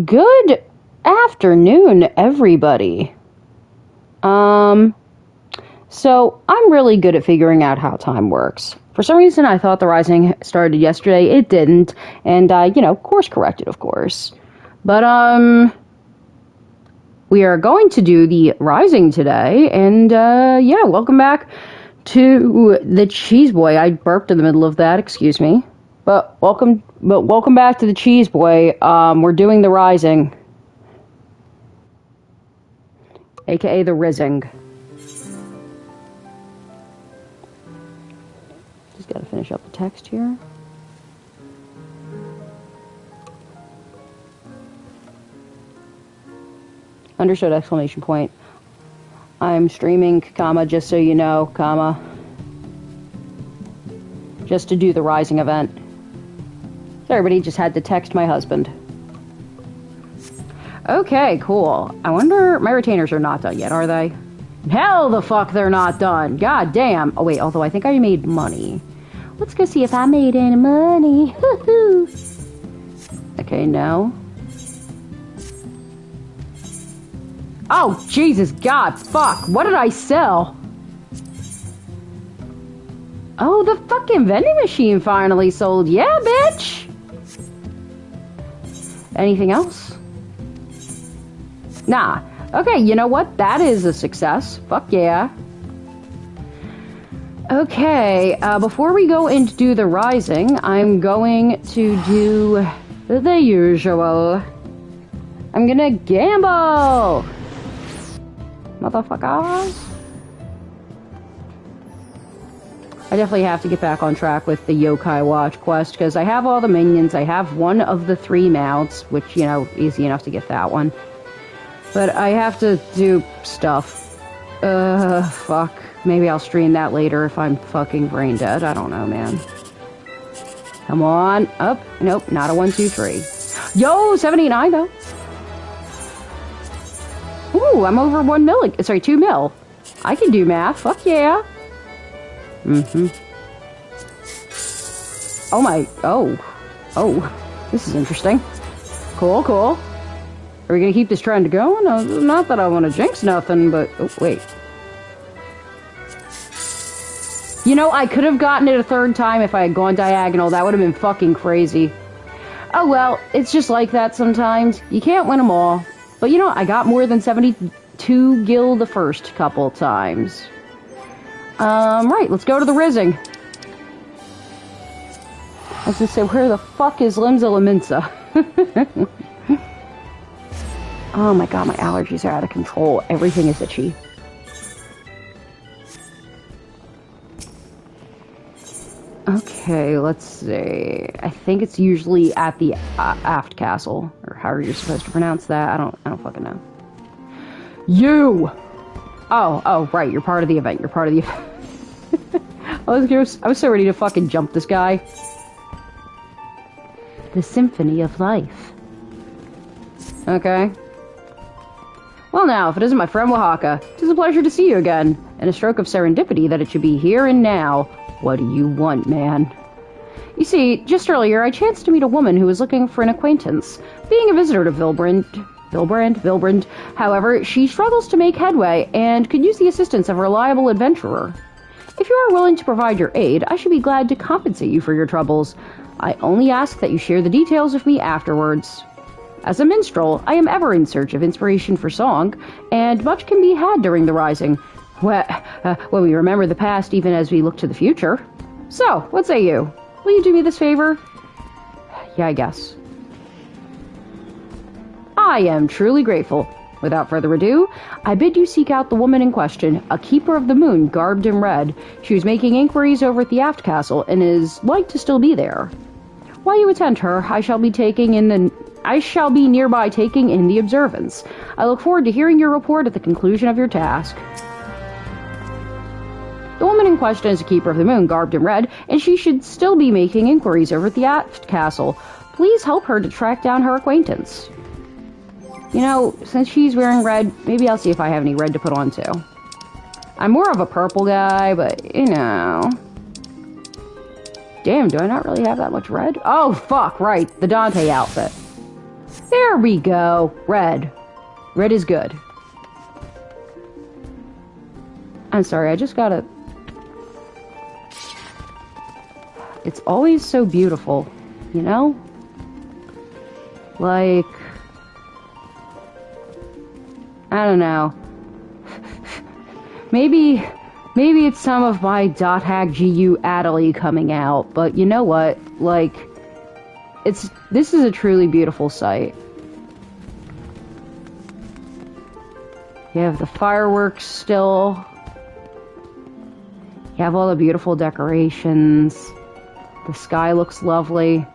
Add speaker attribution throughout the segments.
Speaker 1: Good afternoon, everybody. So I'm really good at figuring out how time works. For some reason, I thought the Rising started yesterday. It didn't. And, course corrected, of course. But, we are going to do the Rising today. And, welcome back to the Cheese Boy. I burped in the middle of that, excuse me. But welcome back to the Cheese Boy. We're doing the Rising. AKA the Rizzing. Just gotta finish up the text here. Understood, exclamation point. I'm streaming, comma, just so you know, comma. Just to do the Rising event. So everybody just had to text my husband. Okay, cool. I wonder, my retainers are not done yet, are they? Hell the fuck they're not done. God damn. Oh wait, although I think I made money. Let's go see if I made any money. Okay, no. Oh, Jesus, God, fuck. What did I sell? Oh, the fucking vending machine finally sold. Yeah, bitch. Anything else? Nah. Okay, you know what? That is a success. Fuck yeah. Okay, before we go into do the Rising, I'm going to do the usual. I'm gonna gamble! Motherfuckers. I definitely have to get back on track with the Yokai Watch quest, because I have all the minions, I have one of the 3 mounts, which, easy enough to get that one. But I have to do stuff. Fuck. Maybe I'll stream that later if I'm fucking brain dead. I don't know, man. Come on. Up. Nope, not a 1, 2, 3. Yo, 79 though. Ooh, I'm over 1 mil. Sorry, 2 mil. I can do math. Fuck yeah. Oh my. Oh. This is interesting. Cool, cool. Are we gonna keep this trend going? No, not that I want to jinx nothing, but... Oh, wait. I could have gotten it a 3rd time if I had gone diagonal. That would have been fucking crazy. Oh well, it's just like that sometimes. You can't win them all. But I got more than 72 gil the first couple times. Right, let's go to the Rizzing. I was gonna say, where the fuck is Limsa Laminsa? Oh my god, my allergies are out of control. Everything is itchy. Okay, let's see. I think it's usually at the aft castle, or however you're supposed to pronounce that. I don't fucking know. You! Oh, right, you're part of the event. You're part of the event. I was so ready to fucking jump this guy. The Symphony of Life. Okay. Well now, if it isn't my friend Oaxaca, 'tis a pleasure to see you again, and a stroke of serendipity that it should be here and now. What do you want, man? You see, just earlier I chanced to meet a woman who was looking for an acquaintance. Being a visitor to Vilbrand, however, she struggles to make headway, and could use the assistance of a reliable adventurer. If you are willing to provide your aid, I should be glad to compensate you for your troubles. I only ask that you share the details with me afterwards. As a minstrel, I am ever in search of inspiration for song, and much can be had during the Rising, when we remember the past even as we look to the future. So, what say you? Will you do me this favor? Yeah, I guess. I am truly grateful. Without further ado, I bid you seek out the woman in question, a keeper of the moon garbed in red. She was making inquiries over at the aft castle, and is like to still be there. While you attend her, I shall be nearby taking in the observance. I look forward to hearing your report at the conclusion of your task. The woman in question is a keeper of the moon, garbed in red, and she should still be making inquiries over at the aft castle. Please help her to track down her acquaintance. Since she's wearing red, maybe I'll see if I have any red to put on too. I'm more of a purple guy, but Damn, do I not really have that much red? Oh, fuck, right. The Dante outfit. There we go. Red. Red is good. I'm sorry, I just gotta... It's always so beautiful, you know? Like... I don't know. Maybe it's some of my .hack GU Adderley coming out, but you know what? Like, this is a truly beautiful sight. You have the fireworks still. You have all the beautiful decorations. The sky looks lovely.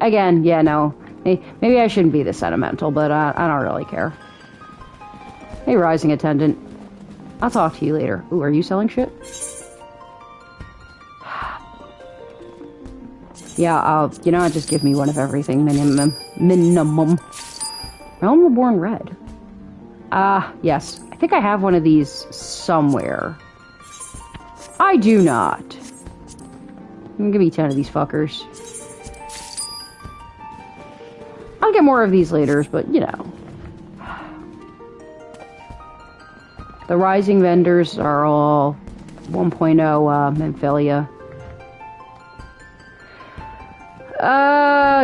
Speaker 1: Again, yeah, no. Maybe I shouldn't be this sentimental, but I don't really care. Hey, Rising Attendant. I'll talk to you later. Ooh, are you selling shit? Yeah, you know, just give me one of everything, minimum. Realm Reborn Red. Yes. I think I have one of these somewhere. I do not. Give me 10 of these fuckers. I'll get more of these later, but, you know. The Rising vendors are all 1.0 Memphilia.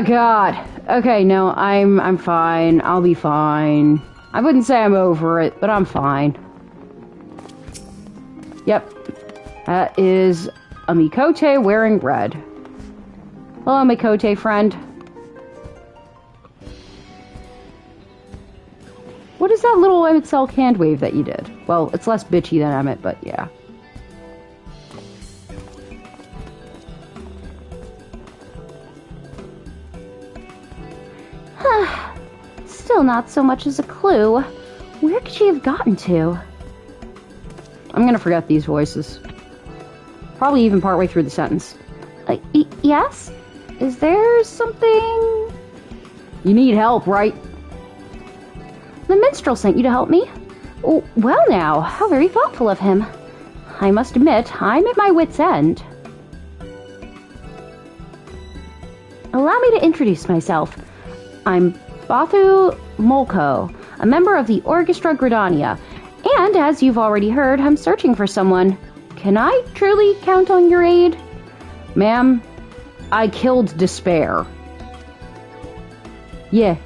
Speaker 1: God. Okay, no, I'm fine. I'll be fine. I wouldn't say I'm over it, but I'm fine. Yep. That is a Mikote wearing red. Hello, Mikote friend. What is that little Emmett Cell hand wave that you did? Well, it's less bitchy than Emmett, but yeah. Still not so much as a clue. Where could she have gotten to? I'm gonna forget these voices. Probably even partway through the sentence. Yes? Is there something... You need help, right? The minstrel sent you to help me? Oh, well now, how very thoughtful of him. I must admit, I'm at my wit's end. Allow me to introduce myself. I'm Bathu Molko, a member of the Orchestra Gridania, and as you've already heard, I'm searching for someone. Can I truly count on your aid? Ma'am, I killed despair. Yeah.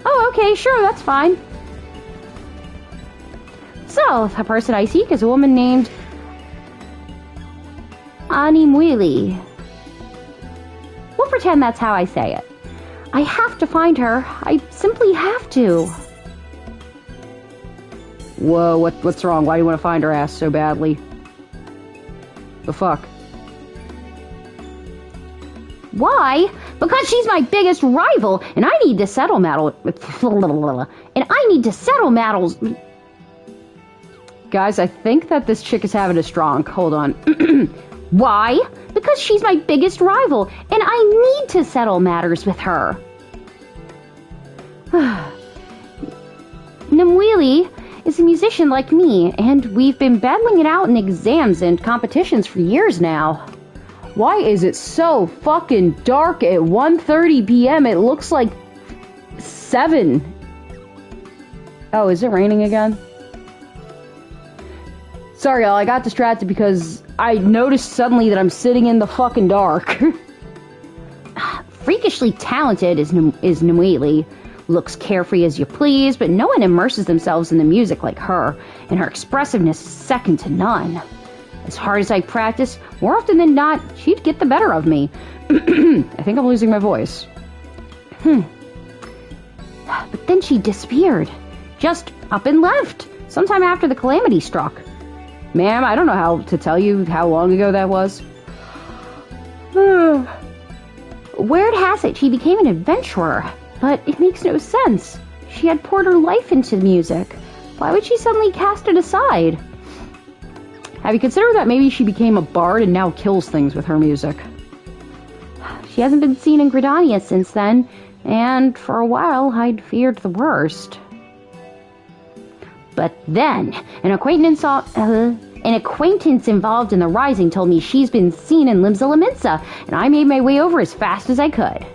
Speaker 1: Oh, okay, sure, that's fine. So, the person I seek is a woman named Animwili. We'll pretend that's how I say it. I have to find her. I simply have to. Whoa, what's wrong? Why do you want to find her ass so badly? The fuck? Why? Because she's my biggest rival, and I need to settle matters. Guys, I think that this chick is having a strong. Hold on. Why? Because she's my biggest rival, and I need to settle matters with her. Namwili is a musician like me, and we've been battling it out in exams and competitions for years now. Why is it so fucking dark at 1:30 p.m.? It looks like 7. Oh, is it raining again? Sorry, y'all, I got distracted because I noticed suddenly that I'm sitting in the fucking dark. Freakishly talented is Namwili. Looks carefree as you please, but no one immerses themselves in the music like her, and her expressiveness is second to none. As hard as I practice, more often than not, she'd get the better of me. I think I'm losing my voice. But then she disappeared. Just up and left, sometime after the calamity struck. Ma'am, I don't know how to tell you how long ago that was. Word has it she became an adventurer, but it makes no sense. She had poured her life into music. Why would she suddenly cast it aside? Have you considered that maybe she became a bard and now kills things with her music? She hasn't been seen in Gridania since then, and for a while I'd feared the worst. But then, an acquaintance involved in the Rising told me she's been seen in Limsa Laminsa, and I made my way over as fast as I could.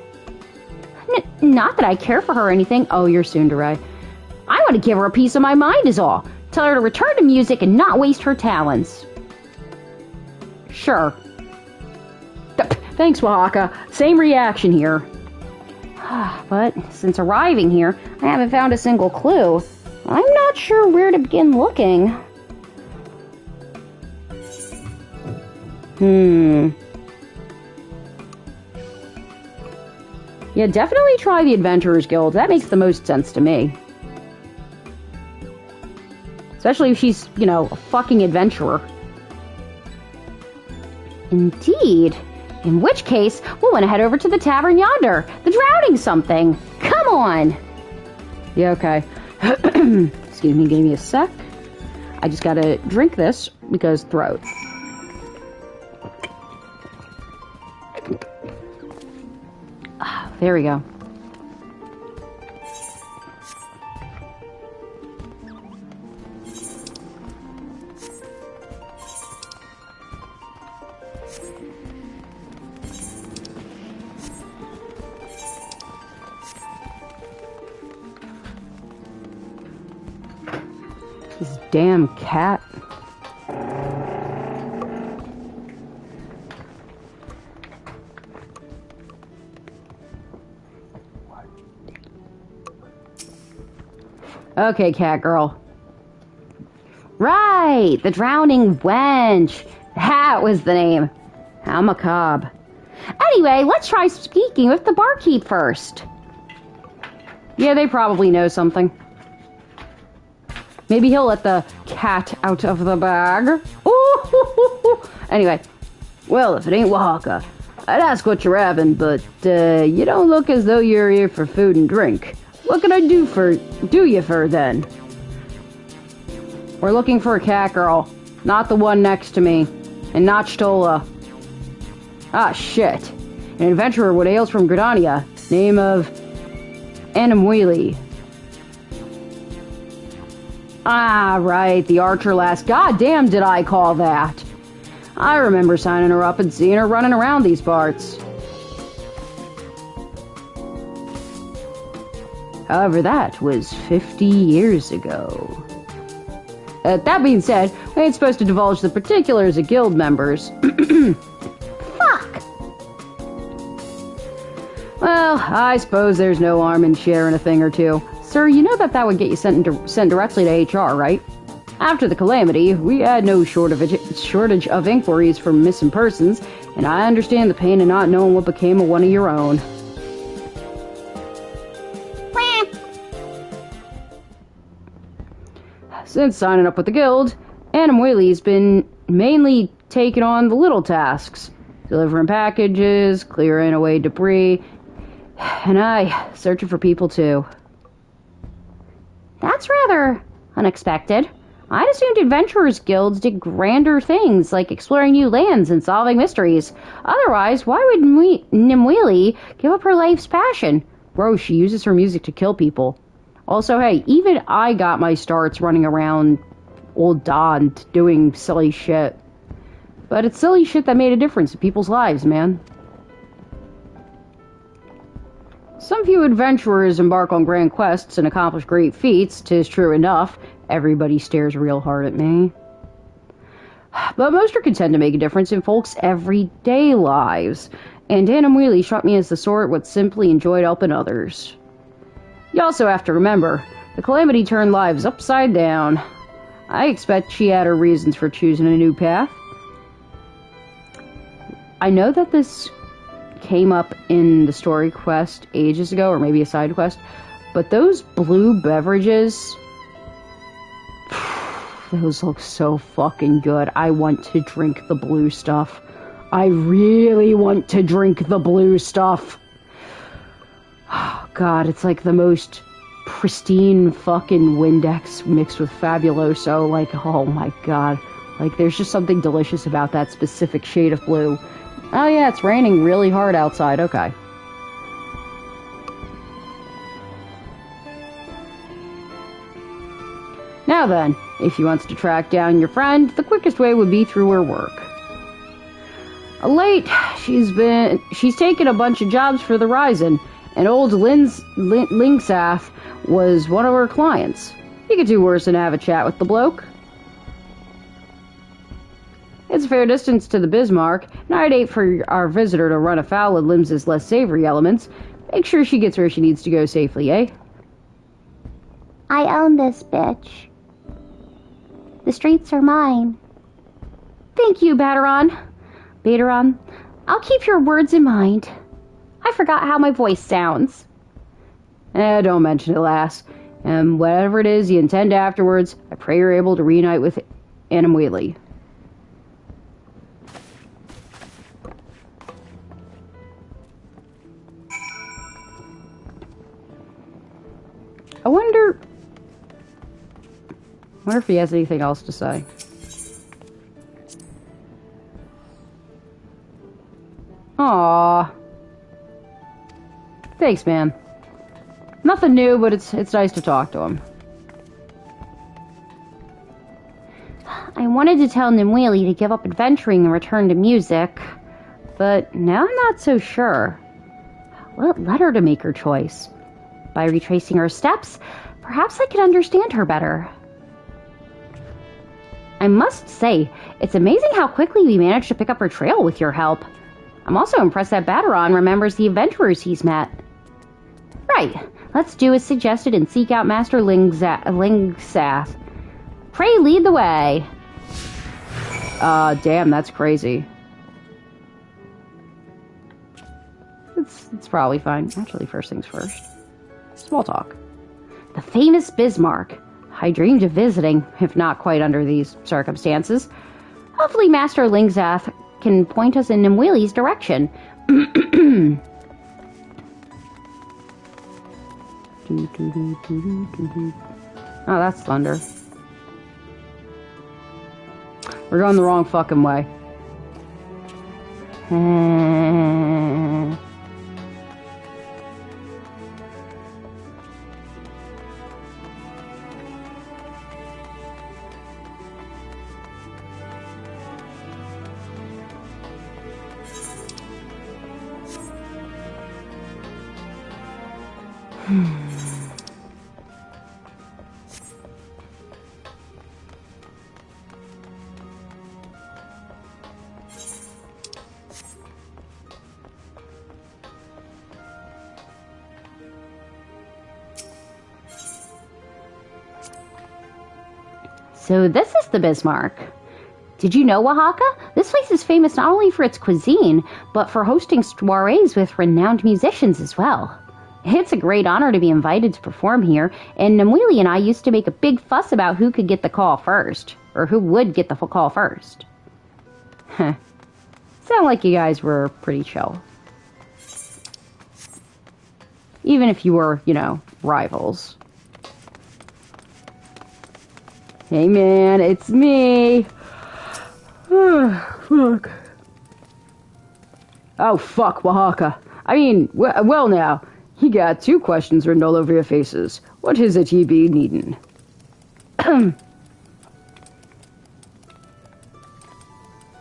Speaker 1: Not that I care for her or anything. Oh, you're tsundere. I want to give her a piece of my mind is all. Tell her to return to music and not waste her talents. Sure. Thanks, Oaxaca. Same reaction here. But since arriving here, I haven't found a single clue. I'm not sure where to begin looking. Yeah, definitely try the Adventurers Guild. That makes the most sense to me. Especially if she's, you know, a fucking adventurer. Indeed. In which case, we'll want to head over to the tavern yonder. The drowning something. Come on. Yeah, okay. Excuse me, give me a sec. I just gotta drink this because throat. There we go. This damn cat. Okay, cat girl. Right, the drowning wench. That was the name. How macabre. Anyway, let's try speaking with the barkeep first. Yeah, they probably know something. Maybe he'll let the cat out of the bag. Ooh. Anyway, well, if it ain't Oaxaca, I'd ask what you're having, but you don't look as though you're here for food and drink. What can I do you for then? We're looking for a cat girl, not the one next to me, and not Stola. Ah, shit. An adventurer what hails from Gridania, name of Anamwili. Ah, right, the archer lass. God damn did I call that. I remember signing her up and seeing her running around these parts. However, that was 50 years ago. That being said, we ain't supposed to divulge the particulars of guild members. Fuck! Well, I suppose there's no harm in sharing a thing or two. Sir, you know that would get you sent directly to HR, right? After the calamity, we had no shortage of inquiries for missing persons, and I understand the pain of not knowing what became of one of your own. Since signing up with the guild, Anamwili's been mainly taking on the little tasks. Delivering packages, clearing away debris, and searching for people too. That's rather unexpected. I'd assumed adventurers' guilds did grander things, like exploring new lands and solving mysteries. Otherwise, why would Nimwili give up her life's passion? Bro, she uses her music to kill people. Also, hey, even I got my starts running around Old Don doing silly shit. But it's silly shit that made a difference in people's lives, man. Some few adventurers embark on grand quests and accomplish great feats, 'tis true enough. Everybody stares real hard at me. But most are content to make a difference in folks' everyday lives. And Anamwili struck me as the sort what simply enjoyed helping others. You also have to remember, the calamity turned lives upside down. I expect she had her reasons for choosing a new path. I know that this came up in the story quest ages ago, or maybe a side quest, but those blue beverages, those look so fucking good. I want to drink the blue stuff. I really want to drink the blue stuff. Oh, God, it's like the most pristine fucking Windex mixed with Fabuloso. Like, oh my God. Like, there's just something delicious about that specific shade of blue. Oh yeah, it's raining really hard outside. Okay. Now then, if you wants to track down your friend, the quickest way would be through her work. Late, she's taken a bunch of jobs for the Rizzing, And old Lingsath was one of her clients. You could do worse than have a chat with the bloke. It's a fair distance to the Bismarck, and I'd hate for our visitor to run afoul of Lims's less savory elements. Make sure she gets where she needs to go safely, eh?
Speaker 2: I own this bitch. The streets are mine.
Speaker 3: Thank you, Bateron. I'll keep your words in mind. I forgot how my voice sounds.
Speaker 1: Don't mention it, lass. And whatever it is you intend afterwards, I pray you're able to reunite with Anamwili. I wonder if he has anything else to say. Aww. Thanks, man. Nothing new, but it's nice to talk to him.
Speaker 3: I wanted to tell Nimwili to give up adventuring and return to music, but now I'm not so sure. What led her to make her choice? By retracing her steps, perhaps I could understand her better. I must say, it's amazing how quickly we managed to pick up her trail with your help. I'm also impressed that Bateron remembers the adventurers he's met. Right, let's do as suggested and seek out Master Lingsath. Pray lead the way.
Speaker 1: Damn, that's crazy. It's probably fine. Actually, first things first. Small talk.
Speaker 3: The famous Bismarck. I dreamed of visiting, if not quite under these circumstances. Hopefully Master Lingsath can point us in Nimwili's direction.
Speaker 1: Oh, that's thunder. We're going the wrong fucking way.
Speaker 3: So this is the Bismarck. Did you know, Oaxaca? This place is famous not only for its cuisine, but for hosting soirees with renowned musicians as well. It's a great honor to be invited to perform here, and Nimwili and I used to make a big fuss about who could get the call first, or who would get the call first.
Speaker 1: Heh. Sound like you guys were pretty chill. Even if you were, rivals. Hey man, it's me! Fuck. Oh fuck, Oaxaca. I mean, well now, you got 2 questions written all over your faces. What is it ye be needin'?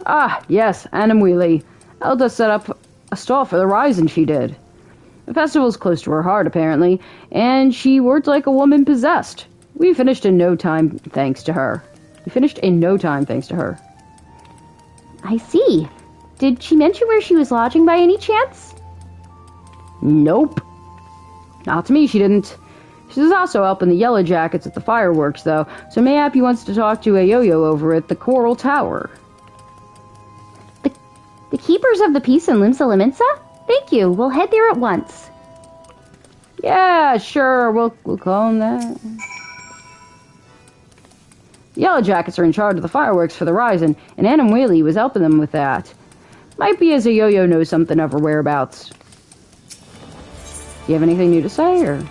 Speaker 1: Ah, yes, Anamwili. Elda set up a stall for the Rizzing, she did. The festival's close to her heart, apparently, and she worked like a woman possessed. We finished in no time, thanks to her.
Speaker 3: I see. Did she mention where she was lodging by any chance?
Speaker 1: Nope. Not to me, she didn't. She's also helping the Yellow Jackets at the fireworks, though, so mayhap he wants to talk to a yo-yo over at the Coral Tower.
Speaker 3: The Keepers of the Peace in Limsa Liminsa? Thank you. We'll head there at once.
Speaker 1: Yeah, sure. We'll call them that. The Yellow Jackets are in charge of the fireworks for the Rizzing, and Anamwili was helping them with that. Might be as a yo-yo knows something of her whereabouts. You have anything new to say, or...?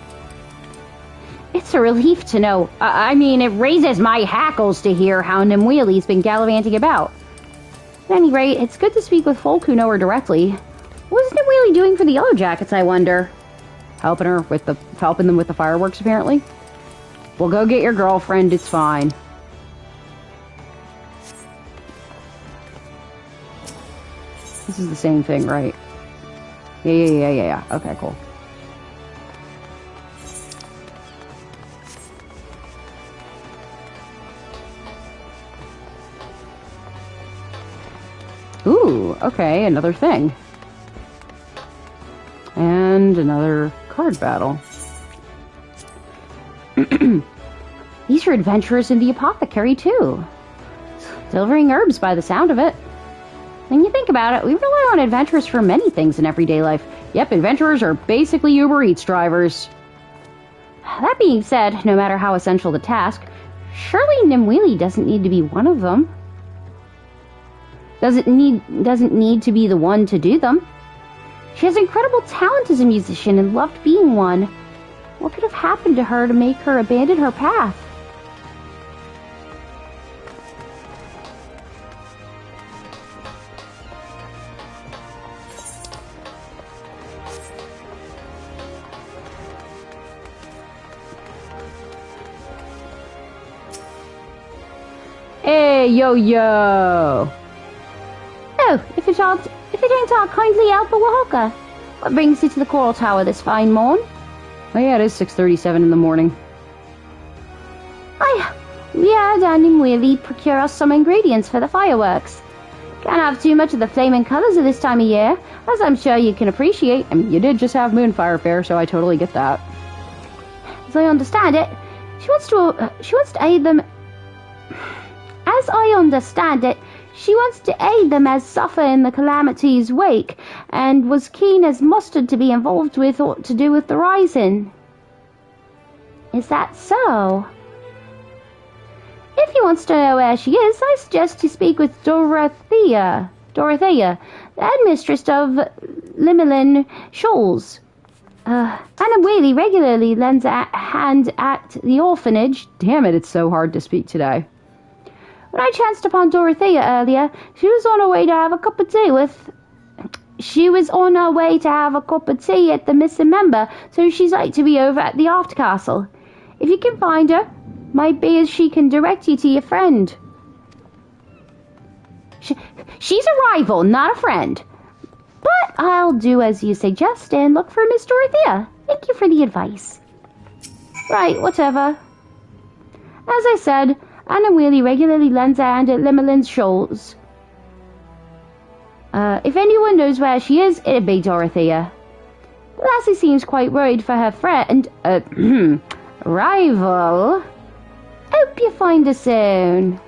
Speaker 3: It's a relief to know. I mean, it raises my hackles to hear how Nimwili's been gallivanting about. At any rate, it's good to speak with folk who know her directly. What's Nimwili doing for the Yellow Jackets, I wonder?
Speaker 1: Helping them with the fireworks, apparently. Well, go get your girlfriend, it's fine. This is the same thing, right? Yeah. Okay, cool. Ooh, okay, another thing. And another card battle. These are adventurers in the apothecary, too. Delivering herbs by the sound of it. When you think about it, we rely on adventurers for many things in everyday life. Yep, adventurers are basically Uber Eats drivers. That being said, no matter how essential the task, surely Nimwili doesn't need to be one of them. Doesn't need to be the one to do them. She has incredible talent as a musician and loved being one. What could have happened to her to make her abandon her path? Hey, yo!
Speaker 2: Oh, if it ain't our kindly Alpha Wahaka. What brings you to the Coral Tower this fine morn?
Speaker 1: Oh yeah, it is 6:37 in the morning.
Speaker 2: We had Nimwili procure us some ingredients for the fireworks. Can't have too much of the flaming colours at this time of year, as I'm sure you can appreciate.
Speaker 1: I mean, you did just have Moonfire Fair, so I totally get that.
Speaker 2: As I understand it, she wants to aid them. As I understand it, she wants to aid them as suffer in the calamity's wake, and was keen as mustard to be involved with aught to do with the Rizzing. Is that so? If he wants to know where she is, I suggest to speak with Dorothea, the headmistress of Limmerlin Shoals. Anna Whaley regularly lends a hand at the orphanage.
Speaker 1: Damn it, it's so hard to speak today.
Speaker 2: When I chanced upon Dorothea earlier, she was on her way to have a cup of tea at the missing member, so she's like to be over at the Aft Castle. If you can find her, might be as she can direct you to your friend. She's a rival, not a friend. But I'll do as you suggest and look for Miss Dorothea. Thank you for the advice. Right, whatever. As I said, Anna Wheely regularly lends a hand at Limmerlin's Shoals. If anyone knows where she is, it'd be Dorothea. The lassie seems quite worried for her friend, rival. Hope you find her soon.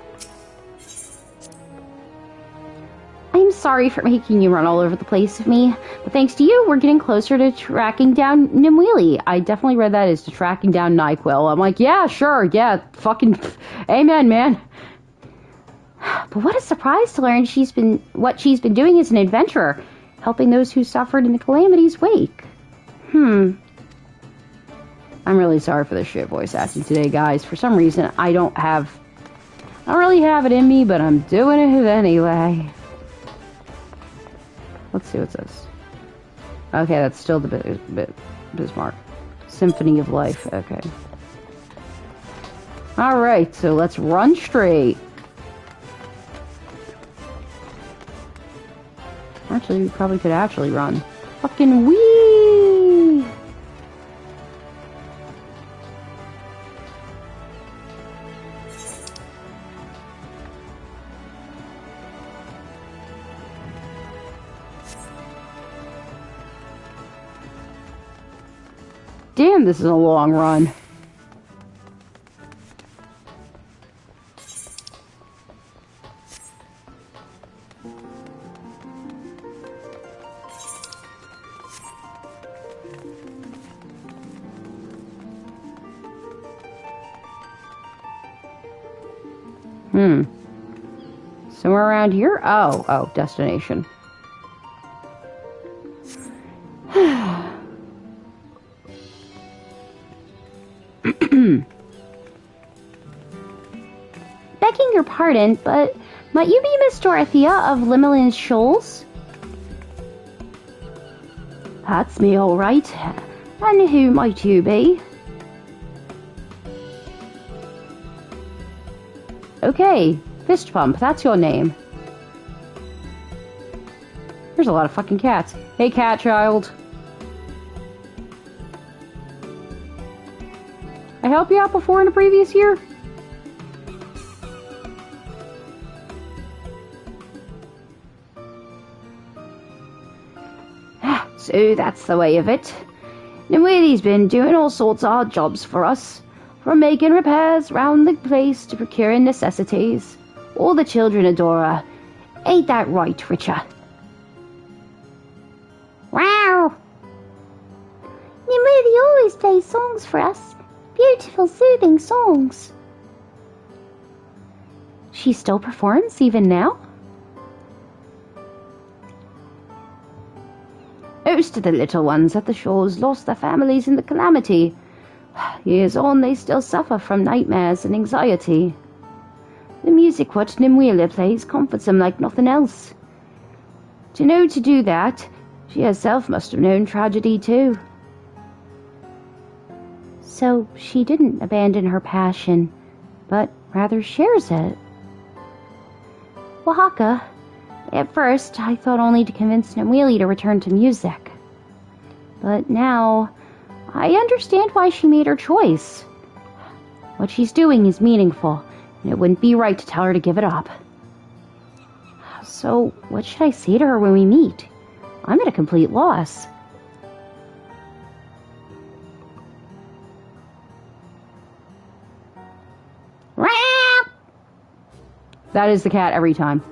Speaker 2: I'm sorry for making you run all over the place with me, but thanks to you, we're getting closer to tracking down Nimwili. I definitely read that as to tracking down NyQuil. I'm like, yeah, sure, yeah, fucking amen, man. But what a surprise to learn what she's been doing as an adventurer, helping those who suffered in the calamity's wake. I'm really sorry for the shit voice acting today, guys. For some reason, I don't really have it in me, but I'm doing it anyway. Let's see what's this. Okay, that's still the Bismarck. Symphony of Life, okay. Alright, so let's run straight. Actually, we probably could actually run. Fucking wee! Damn, this is a long run. Somewhere around here? Oh, destination. Begging your pardon, but might you be Miss Dorothea of Limmerlin's Shoals?
Speaker 3: That's me, all right. And who might you be? Okay, Fist Pump, that's your name. There's a lot of fucking cats. Hey, cat child. I helped you out before in a previous year?
Speaker 2: So that's the way of it. Nimwili's been doing all sorts of odd jobs for us, from making repairs round the place to procuring necessities. All the children adore her. Ain't that right, Richa?
Speaker 3: Wow! Nimwili always plays songs for us. Beautiful, soothing songs.
Speaker 1: She still performs, even now?
Speaker 2: Most of the little ones at the shores lost their families in the calamity. Years on, they still suffer from nightmares and anxiety. The music what Nimwila plays comforts them like nothing else. To do that, she herself must have known tragedy too.
Speaker 1: So she didn't abandon her passion, but rather shares it. Oaxaca, at first I thought only to convince Nimwili to return to music. But now, I understand why she made her choice. What she's doing is meaningful, and it wouldn't be right to tell her to give it up. So, what should I say to her when we meet? I'm at a complete loss.
Speaker 2: That is the cat every time.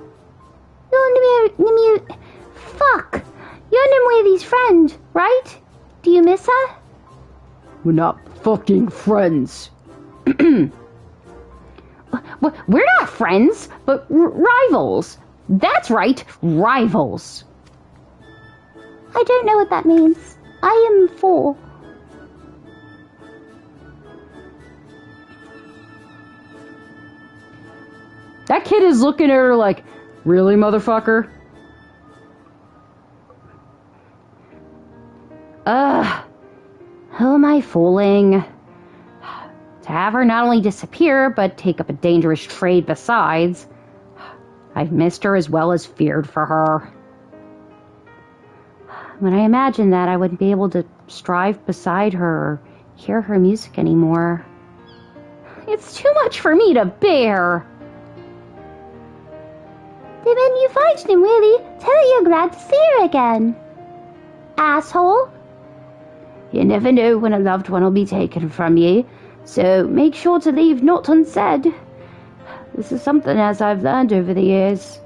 Speaker 3: Fuck! You're Nimwili's friend, right? Do you miss her?
Speaker 2: We're not fucking friends.
Speaker 1: We're not friends, but rivals. That's right, rivals.
Speaker 3: I don't know what that means. I am 4.
Speaker 2: That kid is looking at her like, really, motherfucker?
Speaker 1: Who am I fooling? To have her not only disappear, but take up a dangerous trade besides. I've missed her as well as feared for her. When I imagined that I wouldn't be able to strive beside her or hear her music anymore. It's too much for me to bear.
Speaker 3: Then when you find Nimwili, tell her you're glad to see her again. Asshole.
Speaker 2: You never know when a loved one will be taken from you, so make sure to leave naught unsaid. This is something as I've learned over the years.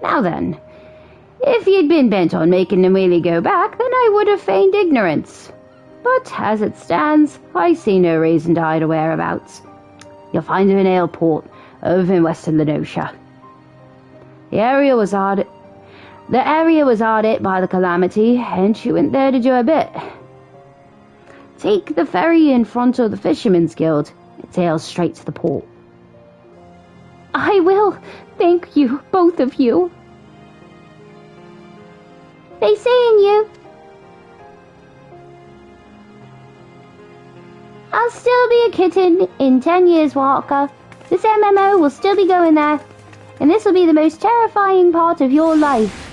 Speaker 2: Now then, if you'd been bent on making Nimwili go back, then I would have feigned ignorance. But as it stands, I see no reason to hide her whereabouts. You'll find her in Aleport, over in western Lenosha. The area was hard hit by the calamity, and she went there to do a bit. Take the ferry in front of the Fisherman's Guild. It sails straight to the port.
Speaker 1: I will. Thank you, both of you.
Speaker 3: They seeing you. I'll still be a kitten in 10 years, Walker. This MMO will still be going there, and this will be the most terrifying part of your life.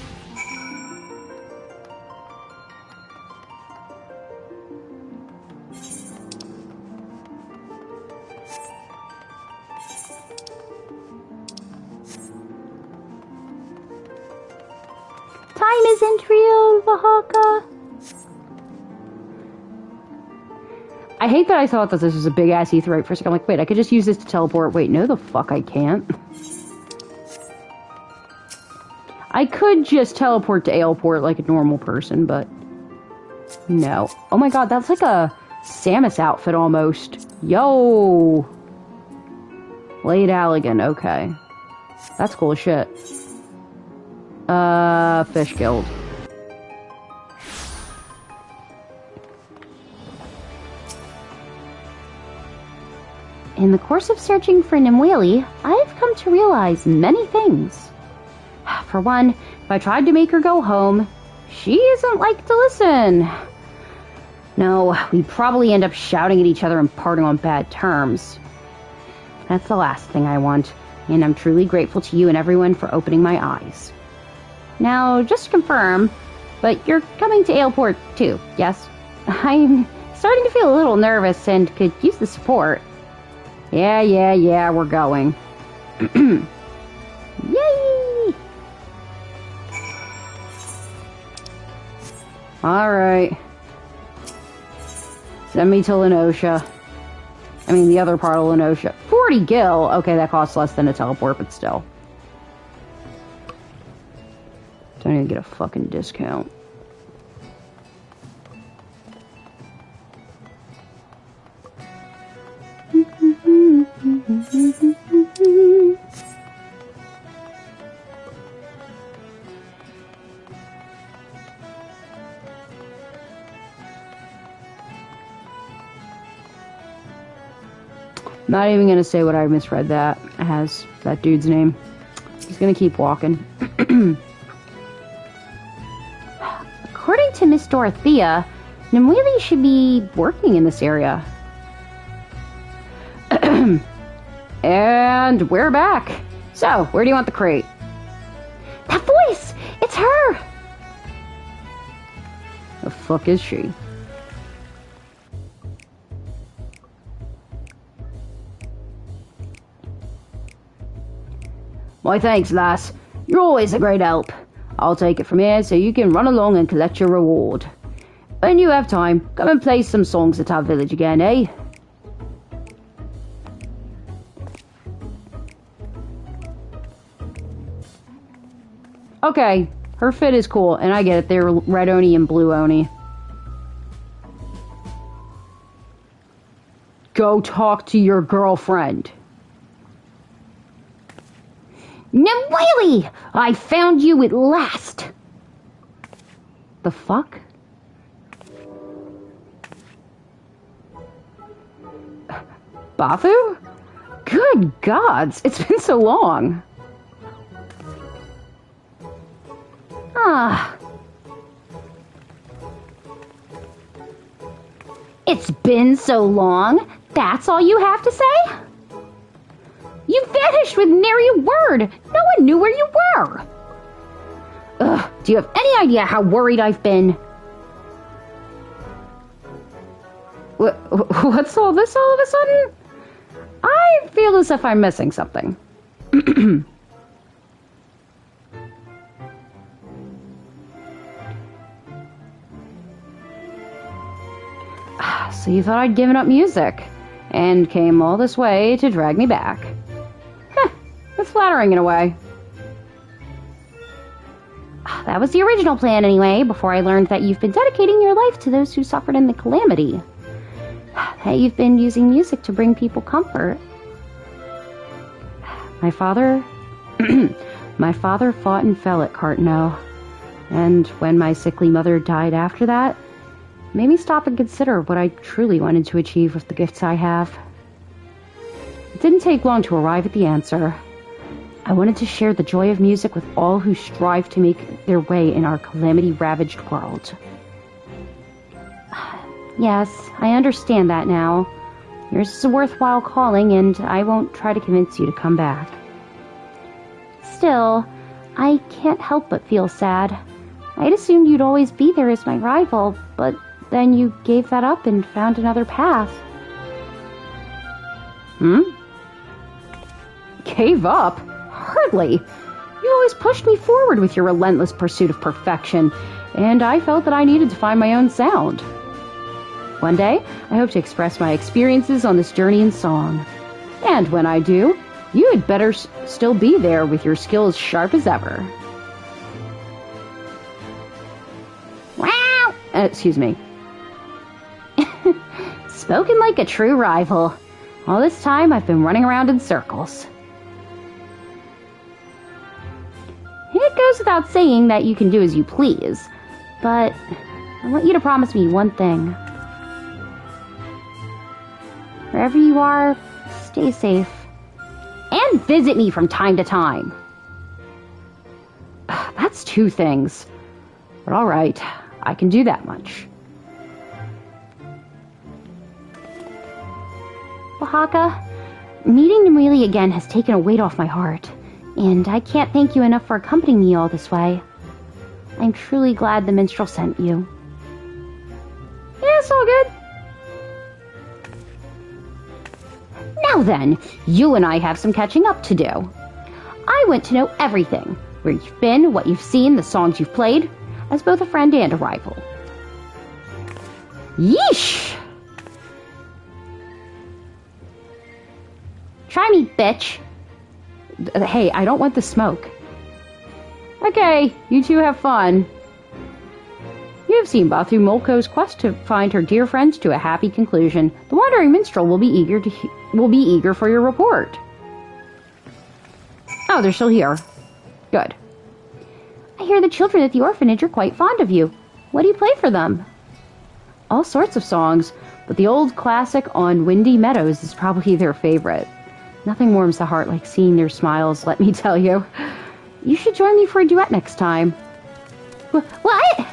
Speaker 3: Time isn't real, Oaxaca.
Speaker 2: I hate that I thought that this was a big-ass ether for a second. I'm like, wait, I could just use this to teleport. Wait, no the fuck I can't. I could just teleport to Aleport like a normal person, but no. Oh my god, that's like a Samus outfit almost. Yo! Late Allegan, okay. That's cool as shit. Fish Guild.
Speaker 1: In the course of searching for Nimwili, I've come to realize many things. For one, if I tried to make her go home, she isn't like to listen. No, we'd probably end up shouting at each other and parting on bad terms. That's the last thing I want, and I'm truly grateful to you and everyone for opening my eyes. Now, just to confirm, but you're coming to Aleport too, yes? I'm starting to feel a little nervous and could use the support. Yeah, we're going. Yay! Alright. Send me to Lenosha. I mean, the other part of Lenosha. 40 gil! Okay, that costs less than a teleport, but still. Don't even get a fucking discount. Not even gonna say what I misread that as that dude's name. He's gonna keep walking.
Speaker 3: According to Miss Dorothea, Nimwili should be working in this area.
Speaker 1: And we're back. So, where do you want the crate?
Speaker 3: That voice! It's her!
Speaker 1: The fuck is she? Why, thanks, lass. You're always a great help. I'll take it from here so you can run along and collect your reward. When you have time, come and play some songs at our village again, eh? Okay, her fit is cool, and I get it. They're red Oni and blue Oni. Go talk to your girlfriend.
Speaker 3: Nimwili! I found you at last!
Speaker 1: The fuck? Bathu? Good gods, it's been so long.
Speaker 3: Ah. It's been so long? That's all you have to say? You vanished with nary a word. No one knew where you were. Ugh, do you have any idea how worried I've been?
Speaker 1: What's all this all of a sudden? I feel as if I'm missing something. So you thought I'd given up music, and came all this way to drag me back. Heh, that's flattering in a way.
Speaker 3: That was the original plan anyway, before I learned that you've been dedicating your life to those who suffered in the calamity. That you've been using music to bring people comfort.
Speaker 1: My father... my father fought and fell at Cartno, and when my sickly mother died after that, made me stop and consider what I truly wanted to achieve with the gifts I have. It didn't take long to arrive at the answer. I wanted to share the joy of music with all who strive to make their way in our calamity-ravaged world.
Speaker 3: Yes, I understand that now. Yours is a worthwhile calling, and I won't try to convince you to come back. Still, I can't help but feel sad. I'd assumed you'd always be there as my rival, but then you gave that up and found another path.
Speaker 1: Gave up? Hardly. You always pushed me forward with your relentless pursuit of perfection, and I felt that I needed to find my own sound. One day, I hope to express my experiences on this journey in song. And when I do, you had better still be there with your skills sharp as ever.
Speaker 3: Wow!
Speaker 1: Excuse me.
Speaker 3: Spoken like a true rival. All this time, I've been running around in circles. It goes without saying that you can do as you please, but I want you to promise me one thing. Wherever you are, stay safe. And visit me from time to time.
Speaker 1: That's two things. But all right, I can do that much.
Speaker 3: Oaxaca, meeting Nimwili again has taken a weight off my heart, and I can't thank you enough for accompanying me all this way. I'm truly glad the minstrel sent you.
Speaker 1: Yeah, it's all good.
Speaker 3: Now then, you and I have some catching up to do. I want to know everything. Where you've been, what you've seen, the songs you've played, as both a friend and a rival.
Speaker 2: Yeesh! Try me, bitch. Hey, I don't want the smoke. Okay, you two have fun. You have seen Batu Molko's quest to find her dear friends to a happy conclusion. The wandering minstrel will be eager for your report. Oh, they're still here. Good. I hear the children at the orphanage are quite fond of you. What do you play for them? All sorts of songs, but the old classic On Windy Meadows is probably their favorite. Nothing warms the heart like seeing their smiles, let me tell you. You should join me for a duet next time. What?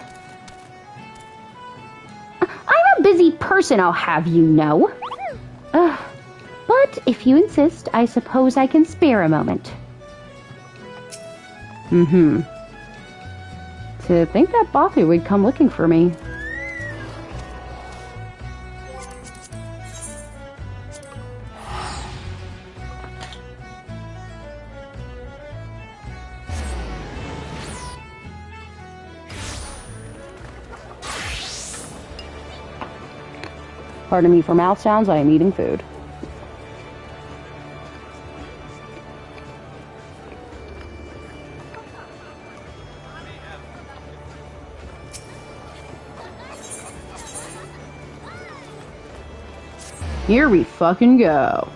Speaker 2: I'm a busy person, I'll have you know. But if you insist, I suppose I can spare a moment. To think that Batu would come looking for me. Pardon me for mouth sounds, I am eating food. Here we fucking go.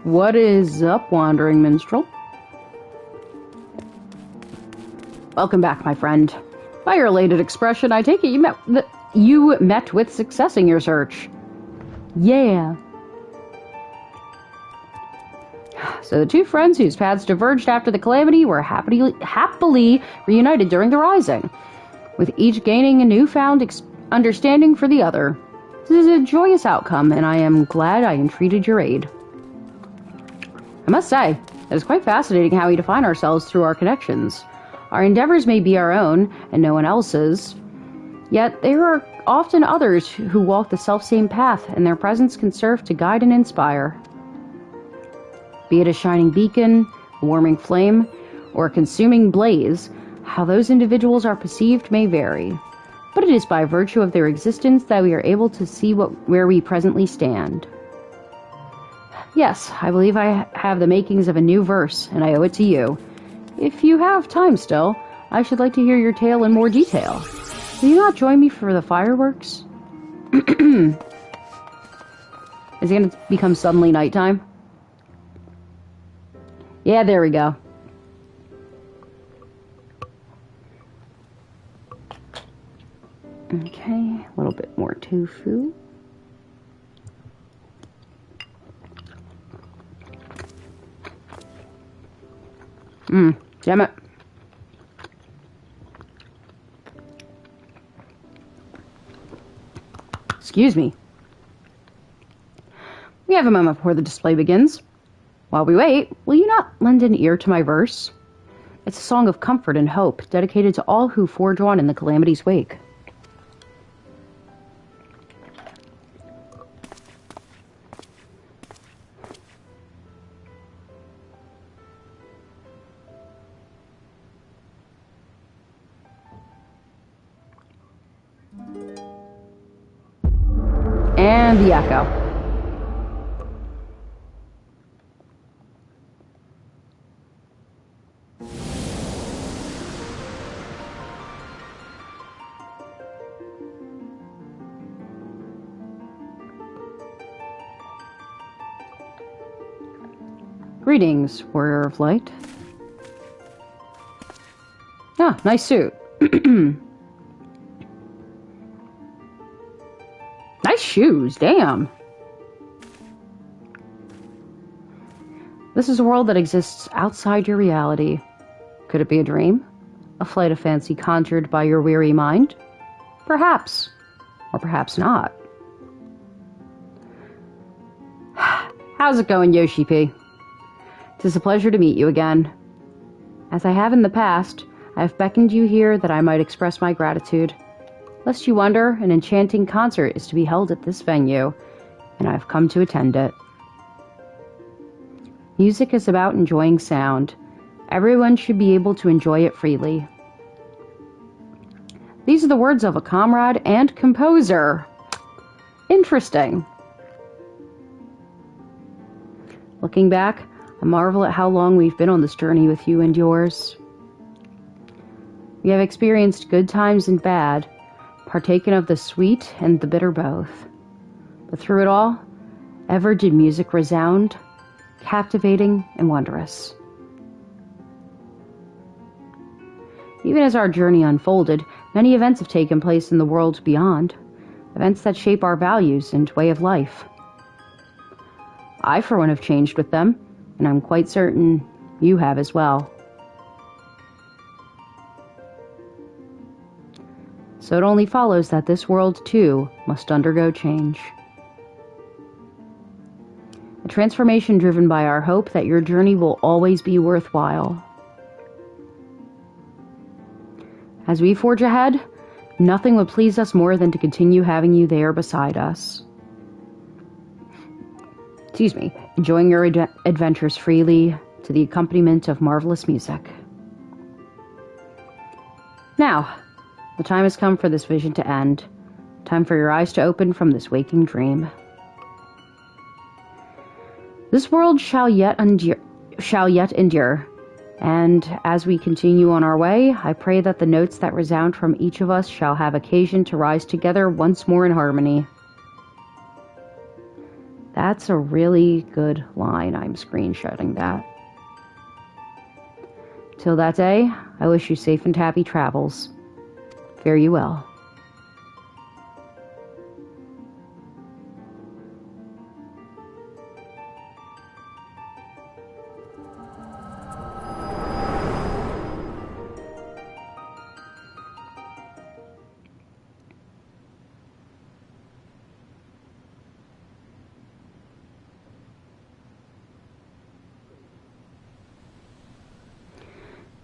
Speaker 2: What is up, wandering minstrel? Welcome back, my friend. By your elated expression, I take it you met with success in your search. Yeah. So the two friends whose paths diverged after the calamity were happily reunited during the Rising, with each gaining a newfound understanding for the other. This is a joyous outcome, and I am glad I entreated your aid. I must say, it is quite fascinating how we define ourselves through our connections. Our endeavors may be our own, and no one else's, yet there are often others who walk the selfsame path, and their presence can serve to guide and inspire. Be it a shining beacon, a warming flame, or a consuming blaze, how those individuals are perceived may vary. But it is by virtue of their existence that we are able to see where we presently stand. Yes, I believe I have the makings of a new verse, and I owe it to you. If you have time still, I should like to hear your tale in more detail. Will you not join me for the fireworks? Is it going to become suddenly nighttime? Yeah, there we go. Okay, a little bit more tofu. Damn it. Excuse me. We have a moment before the display begins. While we wait, will you not lend an ear to my verse? It's a song of comfort and hope, dedicated to all who forge on in the calamity's wake. And the echo. Greetings, warrior of light. Ah, nice suit. Nice shoes, damn. This is a world that exists outside your reality. Could it be a dream? A flight of fancy conjured by your weary mind? Perhaps. Or perhaps not. How's it going, Yoshi P? 'Tis a pleasure to meet you again. As I have in the past, I have beckoned you here that I might express my gratitude. Lest you wonder, an enchanting concert is to be held at this venue, and I have come to attend it.
Speaker 1: Music is about enjoying sound. Everyone should be able to enjoy it freely. These are the words of a comrade and composer. Interesting. Looking back, I marvel at how long we've been on this journey with you and yours. We have experienced good times and bad, partaken of the sweet and the bitter both. But through it all, ever did music resound, captivating and wondrous. Even as our journey unfolded, many events have taken place in the world beyond, events that shape our values and way of life. I, for one, have changed with them, and I'm quite certain you have as well. So it only follows that this world, too, must undergo change. A transformation driven by our hope that your journey will always be worthwhile. As we forge ahead, nothing would please us more than to continue having you there beside us. Enjoying your adventures freely to the accompaniment of marvelous music. Now, the time has come for this vision to end. Time for your eyes to open from this waking dream. This world shall yet endure, and as we continue on our way, I pray that the notes that resound from each of us shall have occasion to rise together once more in harmony. That's a really good line. I'm screenshotting that. Till that day, I wish you safe and happy travels. Fare you well.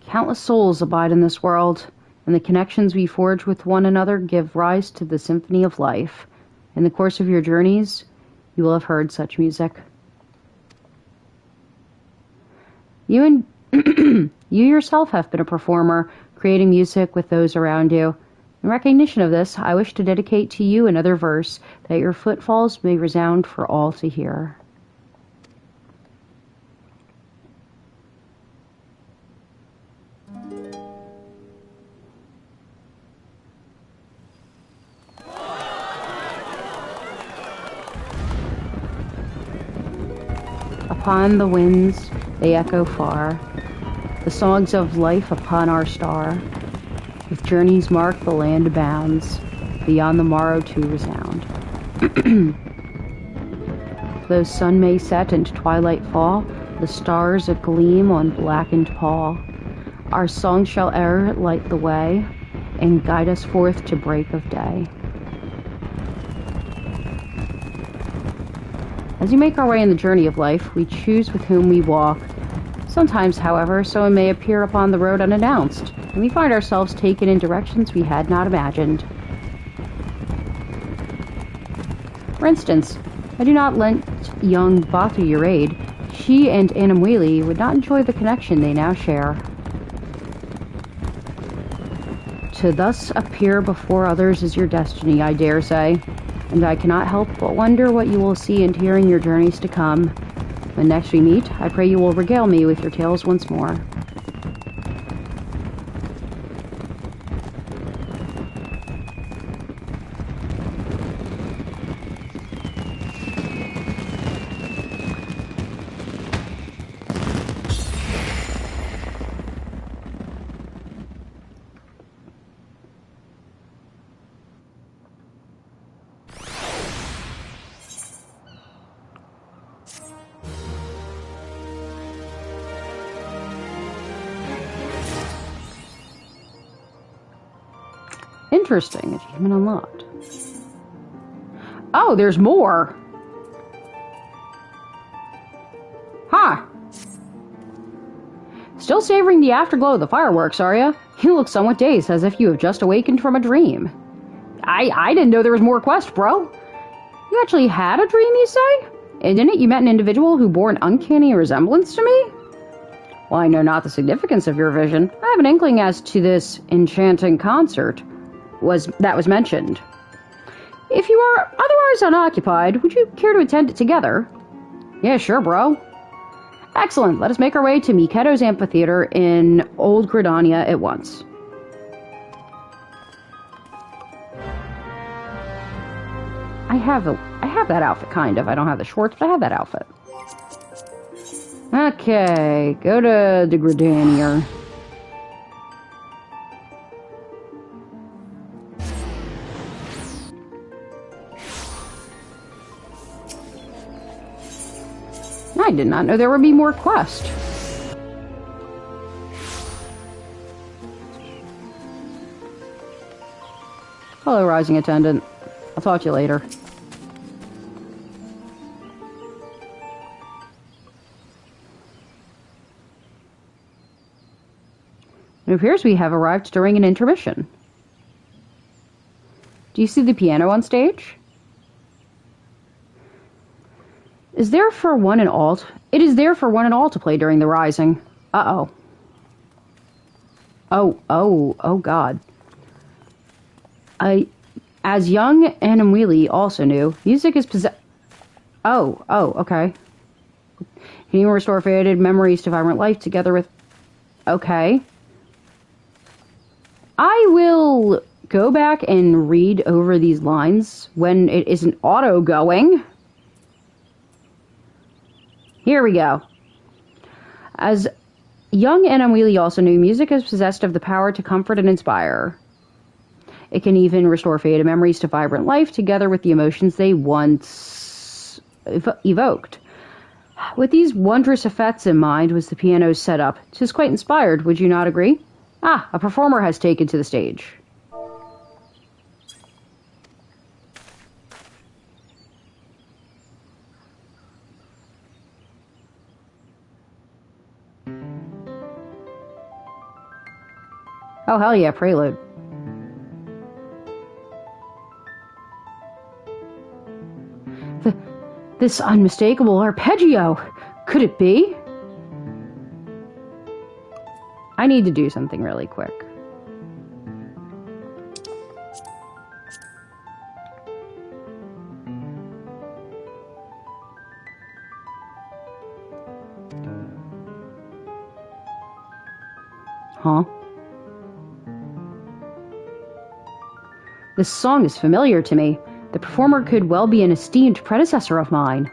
Speaker 1: Countless souls abide in this world, and the connections we forge with one another give rise to the symphony of life. In the course of your journeys, you will have heard such music. You yourself have been a performer, creating music with those around you. In recognition of this, I wish to dedicate to you another verse, that your footfalls may resound for all to hear. Upon the winds they echo far, the songs of life upon our star. With journeys marked the land bounds, beyond the morrow to resound. Though sun may set and twilight fall, the stars a gleam on blackened pall, our song shall e'er light the way, and guide us forth to break of day. As we make our way in the journey of life, we choose with whom we walk. Sometimes, however, someone may appear upon the road unannounced, and we find ourselves taken in directions we had not imagined. For instance, I do not lend young Batu your aid. She and Anamwili would not enjoy the connection they now share. To thus appear before others is your destiny, I dare say, and I cannot help but wonder what you will see and hear in your journeys to come. When next we meet, I pray you will regale me with your tales once more. Interesting. Achievement unlocked. Oh, there's more! Huh. Still savoring the afterglow of the fireworks, are you? You look somewhat dazed, as if you have just awakened from a dream. I didn't know there was more quest, bro. You actually had a dream, you say? And in it, you met an individual who bore an uncanny resemblance to me? Well, I know not the significance of your vision. I have an inkling as to this enchanting concert that was mentioned. If you are otherwise unoccupied, would you care to attend it together? Yeah, sure, bro. Excellent. Let us make our way to Miketo's Amphitheater in Old Gridania at once. I have that outfit, kind of. I don't have the shorts, but I have that outfit. Okay, go to the Gridania. I did not know there would be more quests. Hello, Rising Attendant. I'll talk to you later. It appears we have arrived during an intermission. Do you see the piano on stage? Is there for one and all? It is there for one and all to play during the Rising. Uh-oh. Oh, God. As young Anamwili also knew, music is Oh, okay. Can you restore faded memories to vibrant life together with... Okay. I will go back and read over these lines when it isn't auto-going. Here we go. As young Anamwili also knew, music is possessed of the power to comfort and inspire. It can even restore faded memories to vibrant life together with the emotions they once evoked. With these wondrous effects in mind was the piano's setup. 'Tis quite inspired, would you not agree? Ah, a performer has taken to the stage. Oh, hell yeah, prelude. This unmistakable arpeggio. Could it be? I need to do something really quick. Huh? This song is familiar to me. The performer could well be an esteemed predecessor of mine.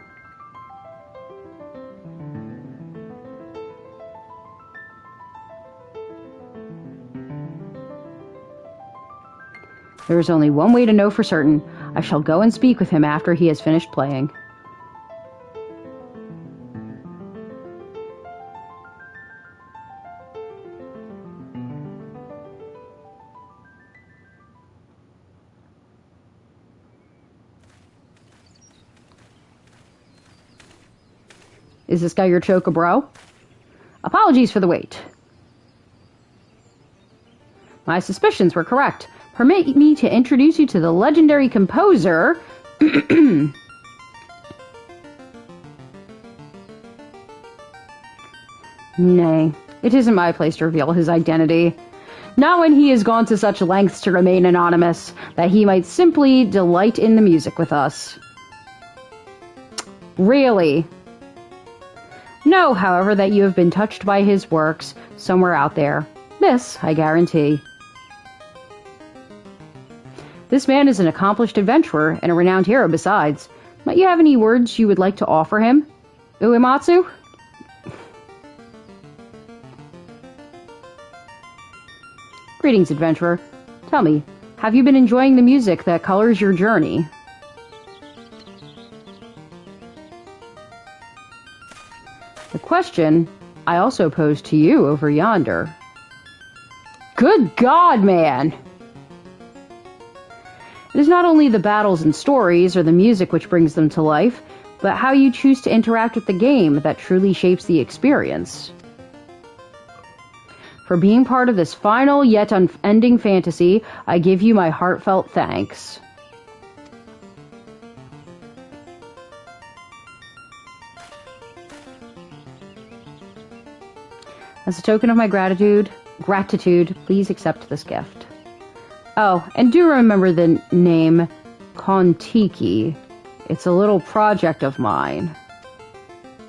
Speaker 1: There is only one way to know for certain. I shall go and speak with him after he has finished playing. Is this guy your choka bro? Apologies for the wait. My suspicions were correct. Permit me to introduce you to the legendary composer... Nay, it isn't my place to reveal his identity. Not when he has gone to such lengths to remain anonymous, that he might simply delight in the music with us. Really? Know, however, that you have been touched by his works somewhere out there. This, I guarantee. This man is an accomplished adventurer and a renowned hero besides. Might you have any words you would like to offer him? Uematsu? Greetings, adventurer. Tell me, have you been enjoying the music that colors your journey? The question I also pose to you over yonder. Good God, man! It is not only the battles and stories or the music which brings them to life, but how you choose to interact with the game that truly shapes the experience. For being part of this final yet unending fantasy, I give you my heartfelt thanks. As a token of my gratitude, please accept this gift. Oh, and do remember the name Kontiki. It's a little project of mine.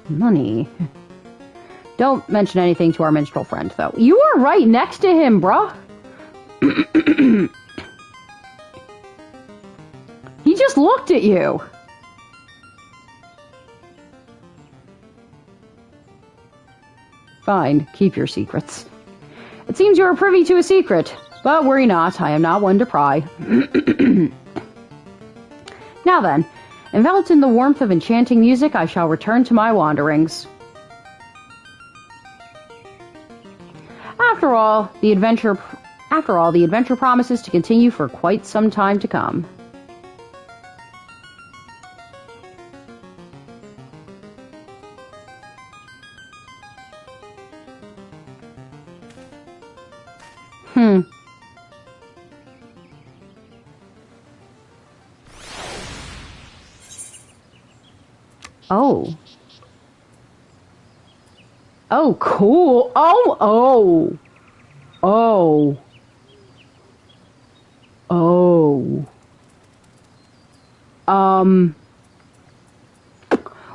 Speaker 1: Money. Don't mention anything to our minstrel friend, though. You are right next to him, bruh. He just looked at you. Fine, keep your secrets. It seems you are privy to a secret, but worry not, I am not one to pry. Now then, enveloped in the warmth of enchanting music, I shall return to my wanderings. After all, the adventure promises to continue for quite some time to come. Oh. Oh, cool. Oh.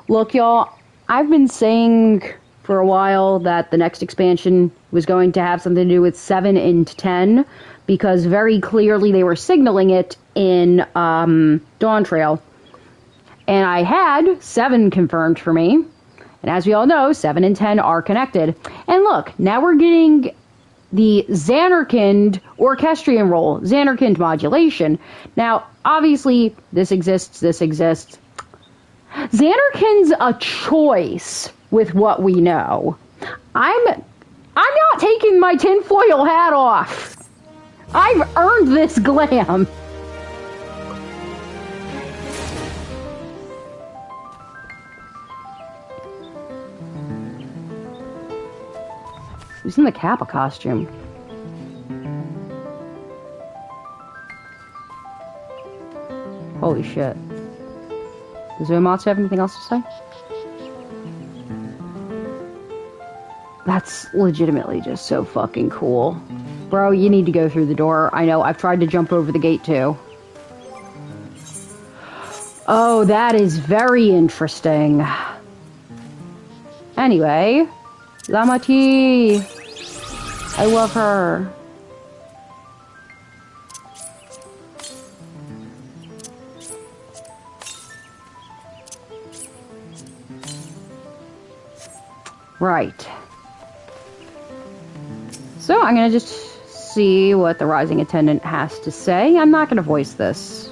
Speaker 1: Look, y'all, I've been saying for a while that the next expansion was going to have something to do with 7 and 10, because very clearly they were signaling it in Dawn Trail. And I had 7 confirmed for me. And as we all know, 7 and 10 are connected. And look, now we're getting the Xanarkand orchestrion roll, Xanarkand modulation. Now, obviously, this exists. Xanarkand's a choice with what we know. I'm not taking my tinfoil hat off. I've earned this glam. Who's in the Kappa costume? Holy shit. Does Uematsu have anything else to say? That's legitimately just so fucking cool. Bro, you need to go through the door. I know, I've tried to jump over the gate too. Oh, that is very interesting. Anyway, Lamati. I love her. Right. So I'm going to just see what the Rising attendant has to say. I'm not going to voice this.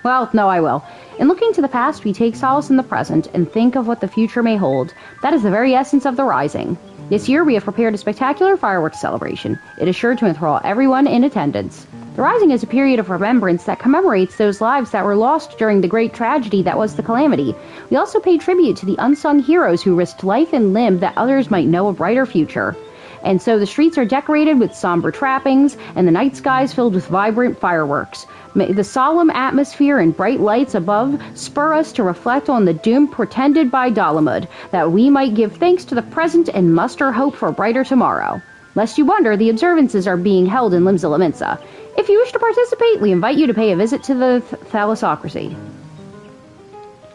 Speaker 1: Well, no, I will. In looking to the past, we take solace in the present and think of what the future may hold. That is the very essence of the Rising. This year, we have prepared a spectacular fireworks celebration. It is sure to enthrall everyone in attendance. The Rising is a period of remembrance that commemorates those lives that were lost during the great tragedy that was the Calamity. We also pay tribute to the unsung heroes who risked life and limb that others might know a brighter future. And so the streets are decorated with somber trappings, and the night skies filled with vibrant fireworks. May the solemn atmosphere and bright lights above spur us to reflect on the doom portended by Dalamud, that we might give thanks to the present and muster hope for a brighter tomorrow. Lest you wonder, the observances are being held in Limzilla Mensa. If you wish to participate, we invite you to pay a visit to the Thalassocracy.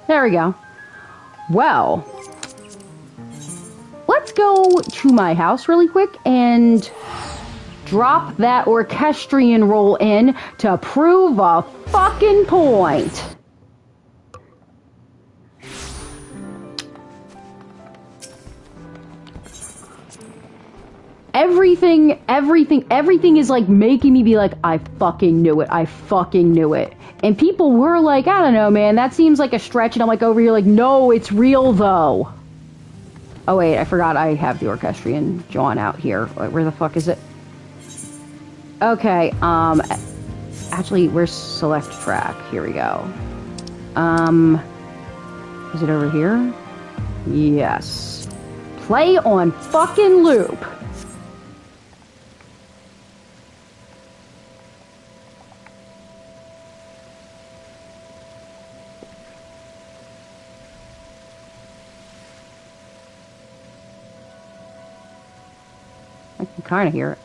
Speaker 1: There we go. Well, let's go to my house really quick and drop that orchestrion roll in to prove a fucking point. Everything is like making me be like, I fucking knew it. And people were like, I don't know, man, that seems like a stretch. And I'm like over here like, no, it's real though. Oh wait, I forgot I have the orchestrion drawn out here. Where the fuck is it? Okay, actually, where's select track? Here we go. Is it over here? Yes. Play on fucking loop. I can kind of hear it.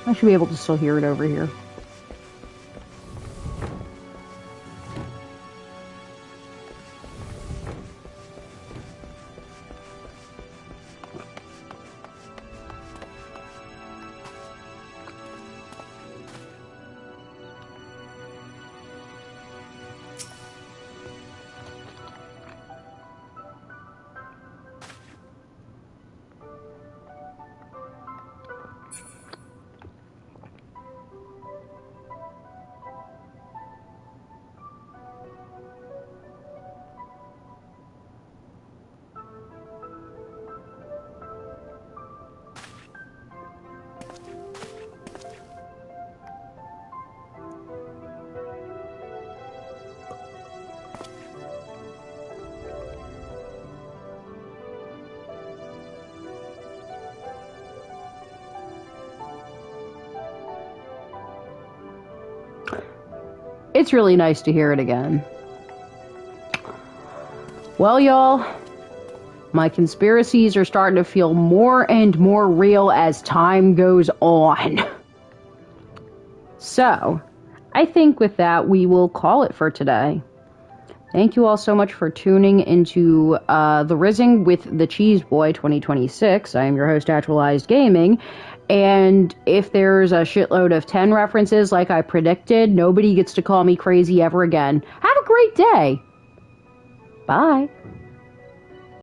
Speaker 1: I should be able to still hear it over here. It's really nice to hear it again. Well, y'all, my conspiracies are starting to feel more and more real as time goes on. So, I think with that, we will call it for today. Thank you all so much for tuning into the Rizzing with the Cheese Boy 2026. I am your host, Actualized Gaming. And if there's a shitload of 10 references like I predicted, nobody gets to call me crazy ever again. Have a great day. Bye.